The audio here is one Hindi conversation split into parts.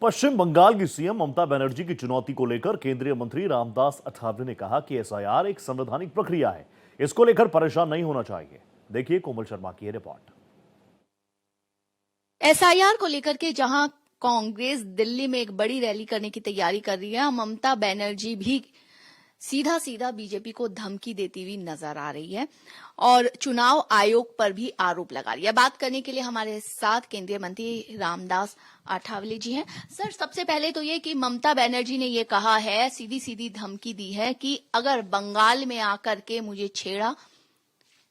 पश्चिम बंगाल की सीएम ममता बनर्जी की चुनौती को लेकर केंद्रीय मंत्री रामदास अठावले ने कहा कि एसआईआर एक संवैधानिक प्रक्रिया है, इसको लेकर परेशान नहीं होना चाहिए। देखिए कोमल शर्मा की रिपोर्ट। एसआईआर को लेकर के जहां कांग्रेस दिल्ली में एक बड़ी रैली करने की तैयारी कर रही है, ममता बनर्जी भी सीधा सीधा बीजेपी को धमकी देती हुई नजर आ रही है और चुनाव आयोग पर भी आरोप लगा रही है। बात करने के लिए हमारे साथ केंद्रीय मंत्री रामदास अठावले जी हैं। सर, सबसे पहले तो ये कि ममता बनर्जी ने ये कहा है, सीधी सीधी धमकी दी है कि अगर बंगाल में आकर के मुझे छेड़ा,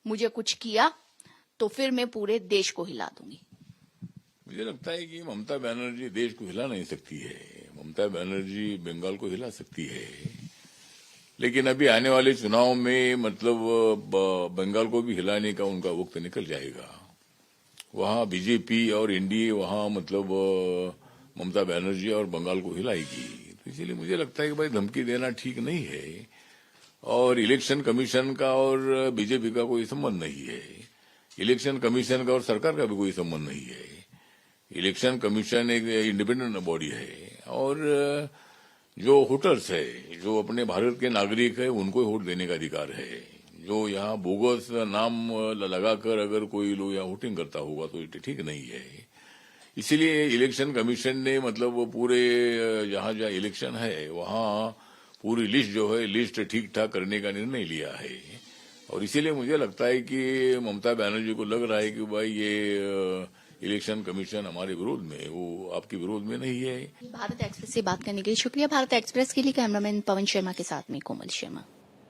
मुझे कुछ किया तो फिर मैं पूरे देश को हिला दूंगी। मुझे लगता है कि ममता बनर्जी देश को हिला नहीं सकती है। ममता बनर्जी बंगाल को हिला सकती है, लेकिन अभी आने वाले चुनाव में मतलब बंगाल को भी हिलाने का उनका वक्त निकल जाएगा। वहां बीजेपी और एनडीए वहां मतलब ममता बनर्जी और बंगाल को हिलाएगी। तो इसलिए मुझे लगता है कि भाई धमकी देना ठीक नहीं है, और इलेक्शन कमीशन का और बीजेपी का कोई संबंध नहीं है। इलेक्शन कमीशन का और सरकार का भी कोई संबंध नहीं है। इलेक्शन कमीशन एक इंडिपेंडेंट बॉडी है, और जो वोटर्स है, जो अपने भारत के नागरिक है, उनको वोट देने का अधिकार है। जो यहाँ बोगस नाम लगाकर अगर कोई लोग यहाँ वोटिंग करता होगा तो ये ठीक नहीं है। इसीलिए इलेक्शन कमीशन ने मतलब वो पूरे जहाँ जहाँ इलेक्शन है वहाँ पूरी लिस्ट जो है लिस्ट ठीक ठाक करने का निर्णय लिया है। और इसीलिए मुझे लगता है कि ममता बनर्जी को लग रहा है कि भाई ये इलेक्शन कमीशन हमारे विरोध में, वो आपके विरोध में नहीं है। भारत एक्सप्रेस से बात करने के लिए शुक्रिया। भारत एक्सप्रेस के लिए कैमरामैन पवन शर्मा के साथ में कोमल शर्मा।